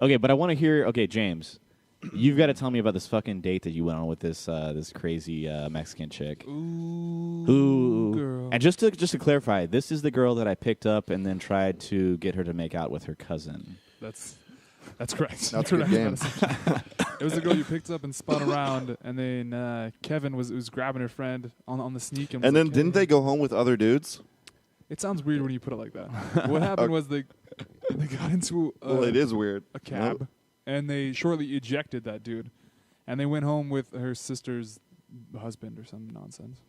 Okay, but I want to hear. Okay, James, you've got to tell me about this fucking date that you went on with this this crazy Mexican chick. Ooh, girl. And just to clarify, this is the girl that I picked up and then tried to get her to make out with her cousin. That's correct. That's a good game. It was the girl you picked up and spun around, and then Kevin was grabbing her friend on the sneak. And then didn't they go home with other dudes? It sounds weird when you put it like that. What happened was they got into Well, it is weird. a cab, Nope. and they shortly ejected that dude, and they went home with her sister's husband or some nonsense.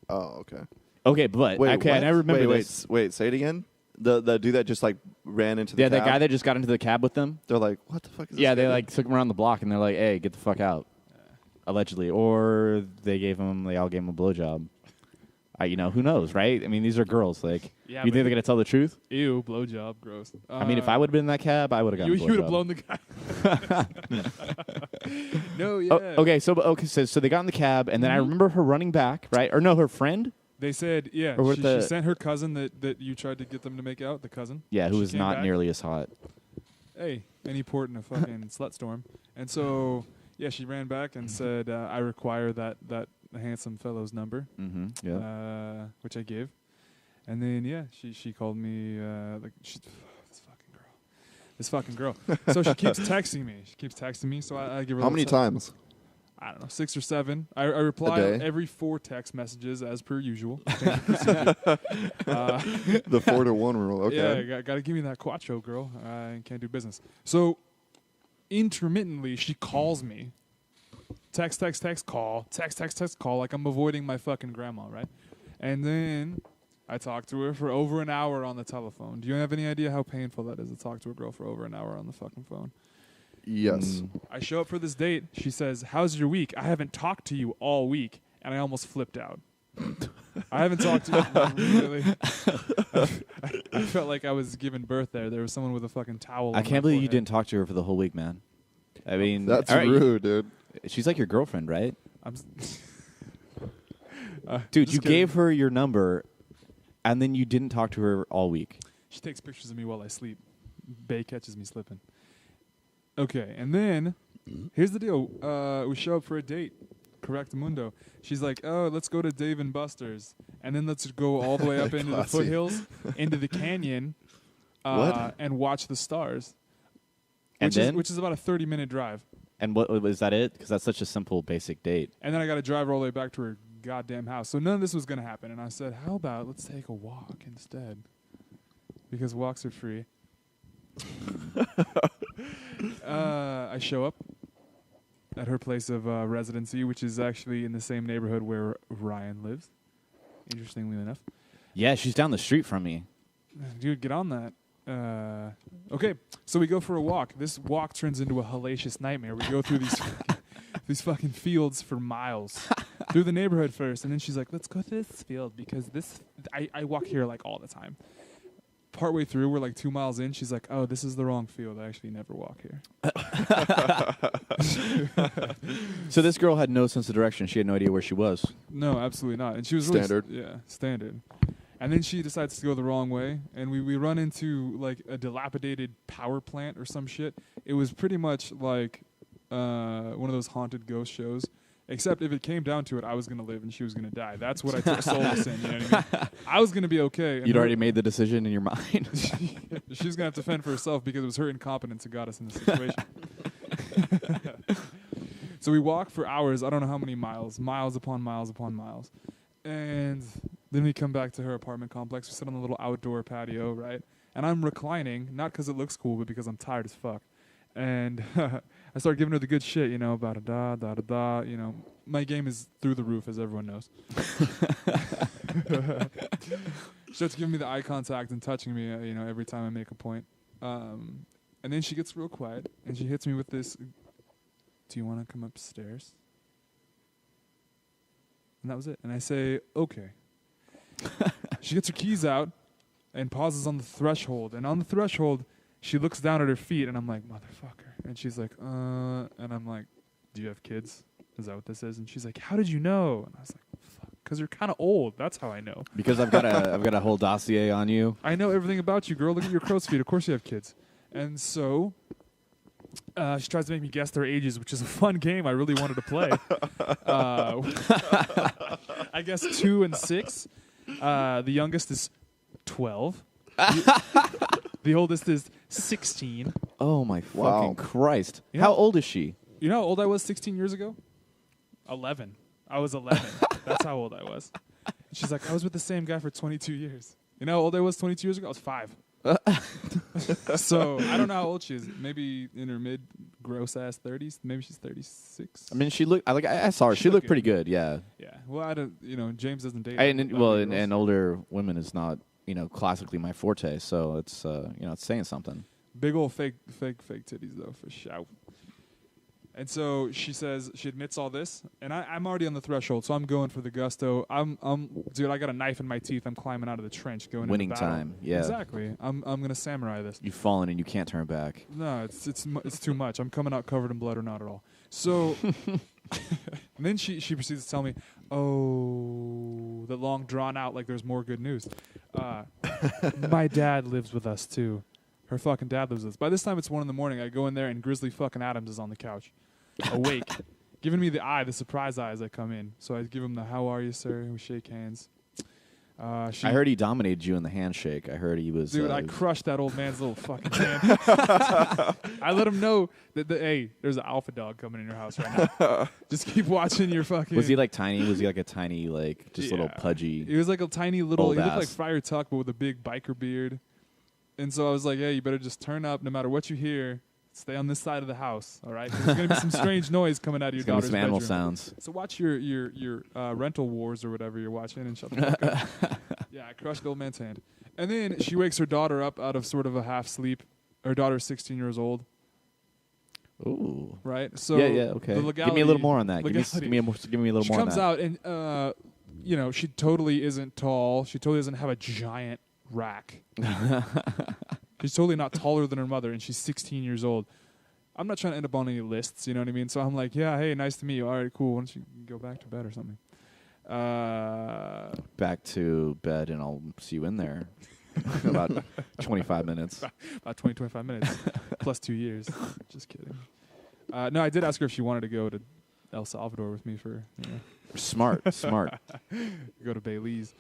Oh, okay. Okay, but Wait, okay, what? I never remember this. Wait, say it again. The dude that just like ran into the Yeah, cab? that guy that just got into the cab with them. They're like, what the fuck is this? Yeah, they guy like took him around the block and they're like, "Hey, get the fuck out," allegedly, or they all gave him a blowjob. Who knows, right? I mean, these are girls. Like, Yeah, you think they're gonna tell the truth? Ew, blowjob, gross. I mean, if I would have been in that cab, I would have gotten. you would have blown the guy. No, yeah. Okay, so they got in the cab, and then I remember her running back, right? Or no, her friend. They said, yeah, Or she sent her cousin that you tried to get them to make out, the cousin. Yeah, who She was came not back. nearly as hot. Hey, any port in a fucking slut storm. And so, yeah, she ran back and said, I require that handsome fellow's number, Yeah. which I gave. And then, yeah, she called me, this fucking girl. So she keeps texting me. So I give her How many times? I don't know, 6 or 7. I reply A day? every 4 text messages as per usual. The 4-to-1 rule. Okay. Yeah, got to give me that quattro, girl. I can't do business. So intermittently, she calls me. Text, call. Text, call. Like I'm avoiding my fucking grandma, right? And then I talk to her for over an hour on the telephone. Do you have any idea how painful that is to talk to a girl for over an hour on the fucking phone? Yes. I show up for this date. She says, "How's your week? I haven't talked to you all week." And I almost flipped out. I haven't talked to you really. I felt like I was giving birth there. There was someone with a fucking towel. I can't believe you didn't talk to her for the whole week, man. I mean, That's all right, rude, dude. She's like your girlfriend, right? Dude, just you kidding. gave her your number, and then you didn't talk to her all week. She takes pictures of me while I sleep. Bae catches me slipping. Okay, and then here's the deal. We show up for a date. Correct Mundo. She's like, "Oh, let's go to Dave and Buster's, and then let's go all the way up into the Classy. foothills, into the canyon, What? and watch the stars." And then? Which is about a 30-minute drive. And what was that? It? Because that's such a simple, basic date. And then I got to drive her all the way back to her goddamn house. So none of this was going to happen. And I said, "How about let's take a walk instead?" Because walks are free. I show up at her place of residency, which is actually in the same neighborhood where Ryan lives, interestingly enough. Yeah, she's down the street from me. Dude, get on that. Okay, so we go for a walk. This walk turns into a hellacious nightmare. We go through these fucking fields for miles. Through the neighborhood first, and then she's like, "Let's go to this field because I walk here like all the time." Partway through, we're like 2 miles in. She's like, "Oh, this is the wrong field. I actually never walk here." So this girl had no sense of direction. She had no idea where she was. No, absolutely not. And she was Standard. Standard. And then she decides to go the wrong way, and we run into like a dilapidated power plant or some shit. It was pretty much like one of those haunted ghost shows. Except if it came down to it, I was going to live and she was going to die. That's what I took solace in. You know what I mean? I was going to be okay. And You'd already made the decision in your mind. She was going to have to fend for herself because it was her incompetence that got us in this situation. So we walk for hours. I don't know how many miles upon miles upon miles. And then we come back to her apartment complex. We sit on the little outdoor patio, right? And I'm reclining, not because it looks cool, but because I'm tired as fuck. And I start giving her the good shit, about a da. My game is through the roof, as everyone knows. She starts giving me the eye contact and touching me, every time I make a point. And then she gets real quiet, and she hits me with this, "Do you want to come upstairs?" And that was it. And I say, "Okay." She gets her keys out and pauses on the threshold. And on the threshold, she looks down at her feet, and I'm like, "Motherfucker." And she's like, And I'm like, "Do you have kids? Is that what this is?" And she's like, "How did you know?" And I was like, "Fuck, because you're kind of old. That's how I know." Because I've got a whole dossier on you. I know everything about you, girl. Look at your crow's feet. Of course you have kids. And so She tries to make me guess their ages, which is a fun game I really wanted to play. I guess 2 and 6. The youngest is 12. The oldest is 16. Oh my Wow. fucking Christ! You know- How old is she? You know how old I was 16 years ago? 11. I was 11. That's how old I was. And she's like, I was with the same guy for 22 years. You know how old I was 22 years ago? I was 5. So I don't know how old she is. Maybe in her mid gross ass 30s. Maybe she's 36. I mean, she looked. I saw her. She looked looked pretty good. Yeah. Yeah. Well, I don't. James doesn't date. And older women is not classically my forte. So it's it's saying something. Big old fake titties though, for sure. And so she says she admits all this, and I'm already on the threshold, so I'm going for the gusto. Dude, I got a knife in my teeth. I'm climbing out of the trench, going Winning into battle. time. Yeah. Exactly. I'm gonna samurai this. You've fallen and you can't turn back. No, it's too much. I'm coming out covered in blood or not at all. So, and then she proceeds to tell me, oh, the long drawn out like there's more good news. My dad lives with us too. Her fucking dad lives with us. By this time, it's 1 a.m. I go in there, and Grizzly fucking Adams is on the couch, awake, giving me the surprise eye as I come in. So I give him the, how are you, sir? We shake hands. I heard he dominated you in the handshake. I heard he was... Dude, I crushed that old man's little fucking hand. I let him know that, hey, there's an alpha dog coming in your house right now. Just keep watching your fucking... Was he like tiny? Was he like a tiny, like, just little pudgy... He was like a tiny little... old He looked ass. like Friar Tuck, but with a big biker beard. And so I was like, hey, you better just turn up no matter what you hear. Stay on this side of the house, all right? 'Cause there's going to be some strange noise coming out of your daughter's some animal bedroom. sounds. So watch your rental wars or whatever you're watching and shut the fuck up. Yeah, I crushed the old man's hand. And then she wakes her daughter up out of sort of a half sleep. Her daughter's 16 years old, Ooh. right? So yeah, okay. the legality, Give me a little more on that. Give legality. me a little She more on comes that. out and, she totally isn't tall. She totally doesn't have a giant rack. She's totally not taller than her mother, and she's 16 years old. I'm not trying to end up on any lists, you know what I mean? So I'm like, yeah, hey, nice to meet you. All right, cool. Why don't you go back to bed or something? Back to bed, and I'll see you in there in about 25 minutes. About 20, 25 minutes, plus 2 years. Just kidding. No, I did ask her if she wanted to go to El Salvador with me for, Smart. go to Belize.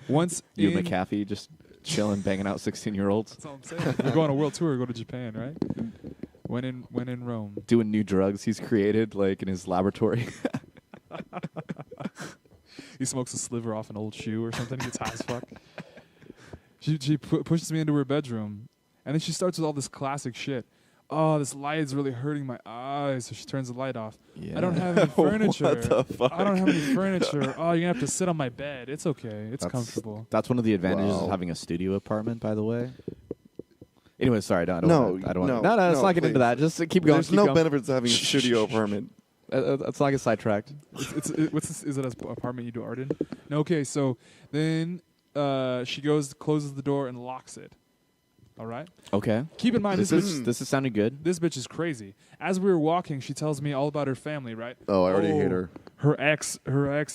Once You in, and McAfee just chilling, banging out 16-year-olds, that's all I'm saying. We're going on a world tour. Go to Japan, right? When in Rome. doing new drugs he's created, like in his laboratory. He smokes a sliver off an old shoe or something. He gets high as fuck. She pushes me into her bedroom, and then she starts with all this classic shit. Oh, this light is really hurting my eyes. So she turns the light off. Yeah. I don't have any furniture. What the fuck? I don't have any furniture. Oh, you're gonna have to sit on my bed. It's okay. It's That's- comfortable. That's one of the advantages Wow. of having a studio apartment, by the way. Anyway, sorry, I don't No, want. no, Let's no, not get into please. that. Just keep going. There's keep no going. benefits to having a studio apartment. Let's not get sidetracked. What's this? Is it an apartment you do art in? No. Okay. So then she closes the door, and locks it. All right. Okay. Keep in mind This is sounding good. This bitch is crazy. As we were walking, she tells me all about her family, right? Oh, I already hate her. Her ex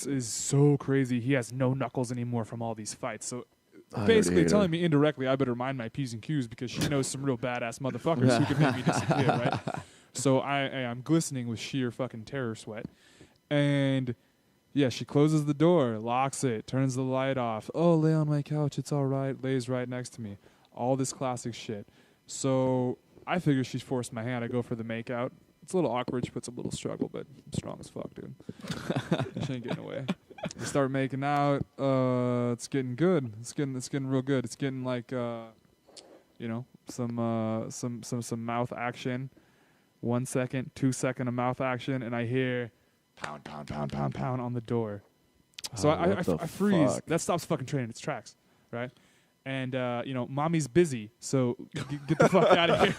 is so crazy. He has no knuckles anymore from all these fights. So I already basically hate telling her. me indirectly I better mind my P's and Q's because she knows some real badass motherfuckers who can make me disappear, right? So I'm glistening with sheer fucking terror sweat. And yeah, she closes the door, locks it, turns the light off. Oh, lay on my couch. It's all right. Lays right next to me. All this classic shit. So I figure she's forced my hand. I go for the makeout. It's a little awkward. She puts a little struggle, but I'm strong as fuck, dude. She ain't getting away. We start making out. It's getting good. It's getting real good. It's getting like some mouth action. 1 second, 2 second of mouth action, and I hear pound, pound, pound, pound, pound on the door. So I freeze. fuck? That stops fucking train in its tracks, right? And mommy's busy, so get the fuck out of here.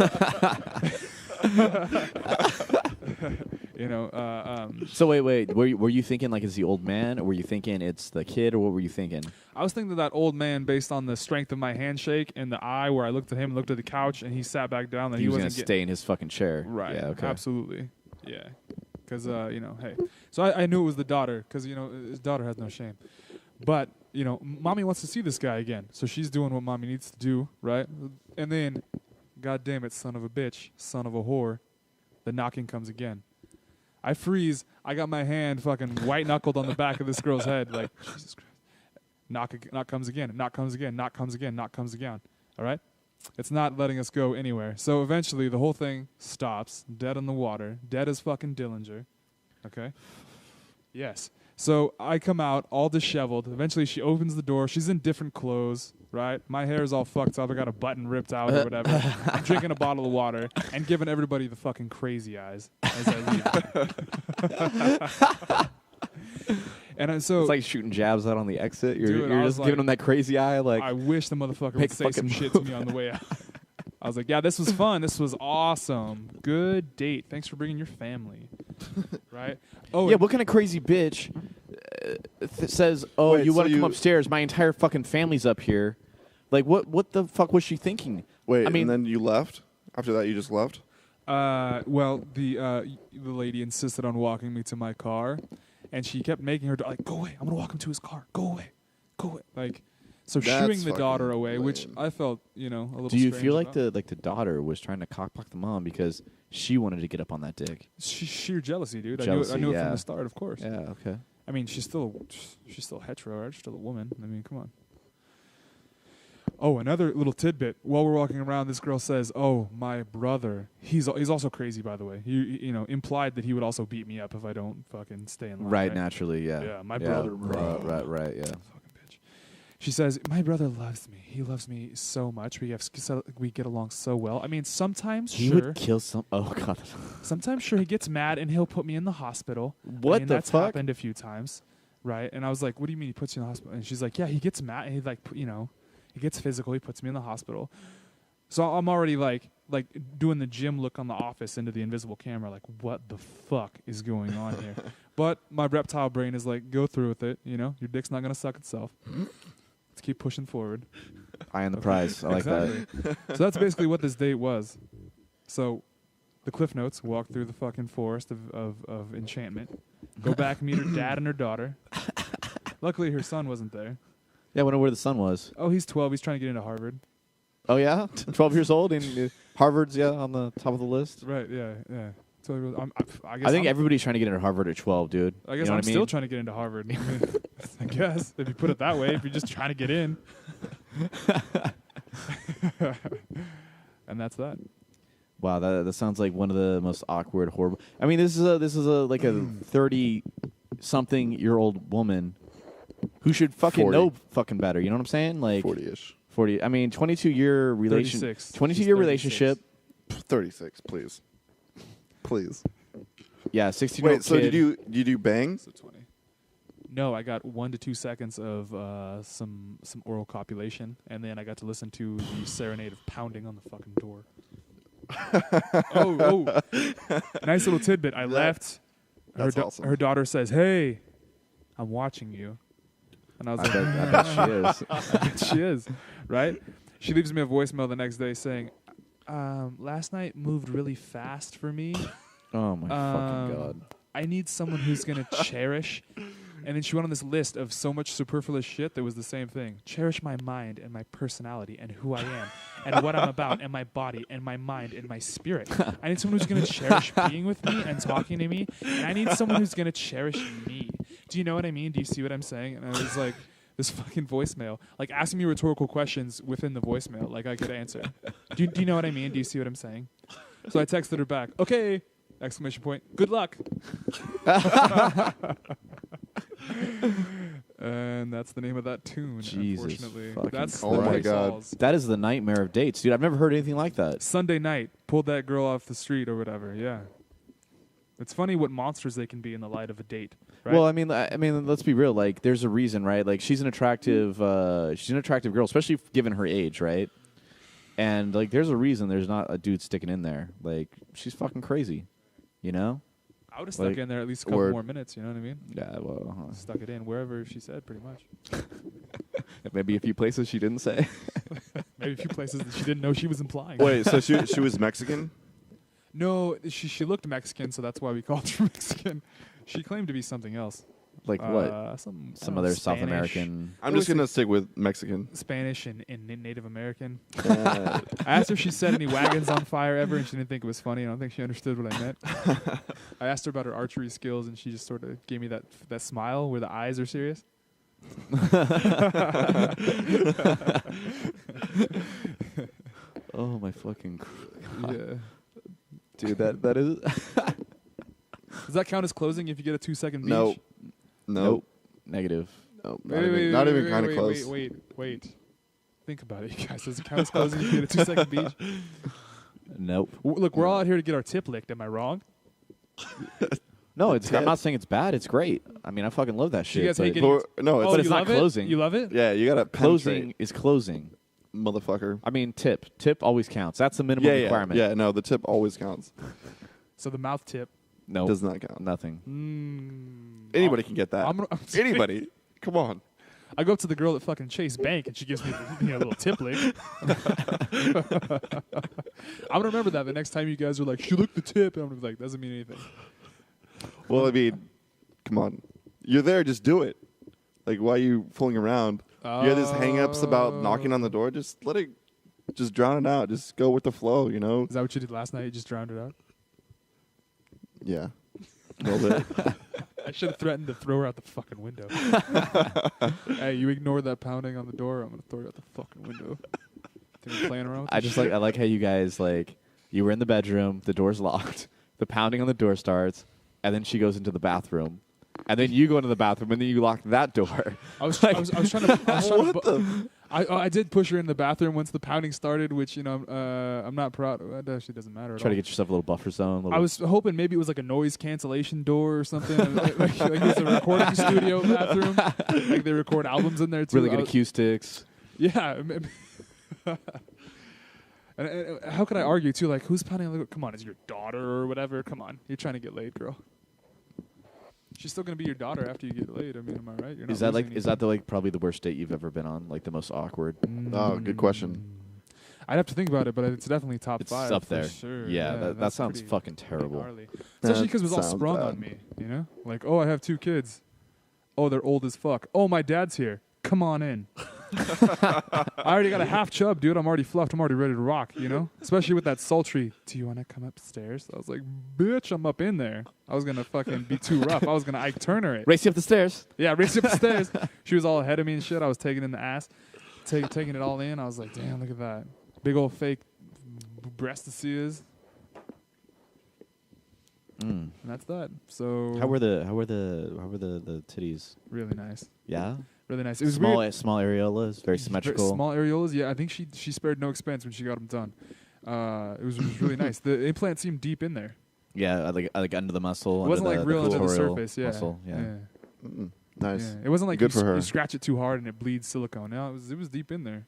So wait. Were you thinking like it's the old man, or were you thinking it's the kid, or what were you thinking? I was thinking of that old man based on the strength of my handshake and the eye where I looked at him, looked at the couch, and he sat back down. That He was gonna wasn't getting stay in his fucking chair. right. Yeah. Okay. Absolutely. Yeah. Because hey. So I knew it was the daughter because his daughter has no shame. But mommy wants to see this guy again, so she's doing what mommy needs to do, right? And then God damn it, son of a bitch, son of a whore. The knocking comes again. I freeze. I got my hand fucking white knuckled on the back of this girl's head. Like, Jesus Christ. Knock comes again. Knock comes again. Knock comes again. Knock comes again. All right? It's not letting us go anywhere. So eventually the whole thing stops. Dead in the water. Dead as fucking Dillinger. Okay? Yes. So I come out all disheveled. Eventually she opens the door. She's in different clothes, right? My hair is all fucked up. I got a button ripped out or whatever. I'm drinking a bottle of water and giving everybody the fucking crazy eyes as I leave. And so It's like shooting jabs out on the exit. You're, Dude, you're I was just like- giving them that crazy eye. Like, I wish the motherfucker would Make say some fucking shit to me on the way out. I was like, yeah, this was fun. This was awesome. Good date. Thanks for bringing your family. Right? Oh, yeah, what kind of crazy bitch says, "Oh, Wait, you so want to come you- upstairs? My entire fucking family's up here." Like, what the fuck was she thinking? Wait, I mean- and then you left? After that, you just left? well, the lady insisted on walking me to my car, and she kept making her like, go away. I'm gonna walk him to his car. Go away. Go away. Like, so That's shooing the daughter fucking away, which lame. I felt, a little. Do you strange feel like about. the daughter was trying to cockblock the mom because she wanted to get up on that dick? Sheer jealousy, dude? Jealousy, I knew it yeah. from the start, of course. Yeah. Okay. I mean, she's still hetero, right? She's still a woman. I mean, come on. Oh, another little tidbit. While we're walking around, this girl says, "Oh, my brother. He's also crazy, by the way. He implied that he would also beat me up if I don't fucking stay in line." Right. Naturally. Yeah. Yeah, my brother. Right. Yeah. Fucking bitch. She says, "My brother loves me. He loves me so much. We get along so well. I mean, sometimes He sure, would kill some. Oh God. sometimes sure he gets mad and he'll put me in the hospital. What I mean, the that's fuck? happened a few times, right?" And I was like, "What do you mean he puts you in the hospital?" And she's like, "Yeah, he gets mad and he he gets physical. He puts me in the hospital." So I'm already like doing the Jim look on The Office into the invisible camera, like, what the fuck is going on here? But my reptile brain is like, go through with it. Your dick's not gonna suck itself. Let's keep pushing forward. Eye on the prize. I like that. Exactly. So that's basically what this date was. So the Cliff Notes: walk through the fucking forest of enchantment, go back, meet her dad and her daughter. Luckily, her son wasn't there. Yeah. I wonder where the son was. Oh, he's 12. He's trying to get into Harvard. Oh yeah. 12 years old and Harvard's on the top of the list. Right, yeah. So I guess I think I'm, everybody's trying to get into Harvard at 12, dude. I guess you know I'm what I mean? still trying to get into Harvard. I guess, if you put it that way, if you're just trying to get in. And that's that. Wow, that sounds like one of the most awkward, horrible. I mean, this is a like a 30-something-year-old woman who should fucking 40. know fucking better. You know what I'm saying? Like 40-ish. 40. I mean, 22-year relation, 36. 22-year She's relationship. 36, please. Please. Yeah, 16-year-old Wait, so kid. did you do bang? So 20. No, I got 1 to 2 seconds of some oral copulation, and then I got to listen to the serenade of pounding on the fucking door. oh. Nice little tidbit. I left. That's awesome. Her daughter says, "Hey, I'm watching you." And I was like, I bet she is. I bet she is, right? She leaves me a voicemail the next day saying, "Last night moved really fast for me. Oh my fucking god. I need someone who's going to cherish." And then she went on this list of so much superfluous shit that was the same thing. Cherish my mind and my personality and who I am and what I'm about and my body and my mind and my spirit. I need someone who's going to cherish being with me and talking to me. And I need someone who's going to cherish me. Do you know what I mean? Do you see what I'm saying? And I was like, this fucking voicemail, like asking me rhetorical questions within the voicemail, like I could answer. Do you know what I mean? Do you see what I'm saying? So I texted her back, "Okay, exclamation point, good luck." And that's the name of that tune, Jesus unfortunately. fucking That's Oh the my Big God. Sauls. That is the nightmare of dates, dude. I've never heard anything like that. Sunday night, pulled that girl off the street or whatever, yeah. It's funny what monsters they can be in the light of a date, right? Well, I mean, let's be real. Like, there's a reason, right? Like, she's an attractive girl, especially given her age, right? And like, there's a reason there's not a dude sticking in there. Like, she's fucking crazy, you know? I would have stuck like, in there at least a couple word. more minutes, you know what I mean? Yeah. Well, Stuck it in wherever she said, pretty much. maybe a few places she didn't say. Maybe a few places that she didn't know she was implying. Wait, so she was Mexican? No, she looked Mexican, so that's why we called her Mexican. She claimed to be something else. Like what? Some other South Spanish. American. I'm just gonna stick with Mexican. Spanish and Native American. Uh, I asked her if she set any wagons on fire ever, and she didn't think it was funny. I don't think she understood what I meant. I asked her about her archery skills, and she just sort of gave me that smile where the eyes are serious. Oh my fucking God. Yeah. Dude, that is Does that count as closing if you get a 2-second beach? nope. nope. Negative. Nope. Wait, Not even kind of close. Wait. Think about it, you guys. Does it count as closing if you get a 2-second beach? Nope. Look, we're all out here to get our tip licked. Am I wrong? No, I'm Tip. not saying it's bad. It's great. I mean, I fucking love that shit. guys hate but getting- No, it's But it's you not love it? closing. You love it? yeah. You gotta closing penetrate, is closing. motherfucker. I mean, tip always counts. That's the minimum Yeah, requirement. yeah. No, the tip always counts. So the mouth tip. No, Does not count. nothing. Anybody can get that. I'm Anybody. Come on. I go up to the girl at fucking Chase Bank and she gives me a little tip lick. I'm gonna remember that the next time you guys are like, she licked the tip, and I'm gonna be like, doesn't mean anything. Well, I mean, come on. You're there. Just do it. Like, why are you fooling around? You have these hang-ups about knocking on the door. Just let it. Just drown it out. Just go with the flow. You know. Is that what you did last night? You just drowned it out? Yeah. A little bit. I should have threatened to throw her out the fucking window. Hey, you ignore that pounding on the door, I'm gonna throw you out the fucking window. Think I'm playing around with I this just shit? I like how you guys you were in the bedroom, the door's locked, the pounding on the door starts, and then she goes into the bathroom, and then you go into the bathroom, and then you lock that door. I was trying to. I did push her in the bathroom once the pounding started, which I'm not proud. It actually doesn't matter. At Try all. to get yourself a little buffer zone. I was hoping maybe it was like a noise cancellation door or something. like it was a recording studio bathroom. Like they record albums in there too. really good acoustics. Yeah. And how could I argue too? Like, who's pounding on the door? Come on, is your daughter or whatever? Come on, you're trying to get laid, girl. She's still gonna be your daughter after you get laid. I mean, am I right? You're not Is that losing is that the probably the worst date you've ever been on? Like the most awkward? Oh, good question. I'd have to think about it, but it's definitely top It's 5 up for there. sure. Yeah, that that's sounds pretty- fucking pretty terrible. gnarly. Especially because it was all sounds sprung bad. on me, you know? Like, oh, I have 2 kids. Oh, they're old as fuck. Oh, my dad's here. Come on in. I already got a half chub, dude. I'm already fluffed. I'm already ready to rock, you know? Especially with that sultry, do you want to come upstairs? I was like, bitch, I'm up in there. I was going to fucking be too rough. I was going to Ike Turner it. Race you up the stairs. Yeah, race up the stairs. She was all ahead of me and shit. I was taking in the ass, taking it all in. I was like, damn, look at that. Big old fake breastises. And that's that. So How were the titties? really nice. Yeah, Really nice. It was small weird. small areolas, very symmetrical. Small areolas. Yeah, I think she spared no expense when she got them done. It was really nice. The implant seemed deep in there. Yeah, like under the muscle. It wasn't under like the real under the clitoral surface. Yeah. muscle. Yeah. Nice. Yeah. It wasn't like Good you, for her. you scratch it too hard and it bleeds silicone. No, it was deep in there.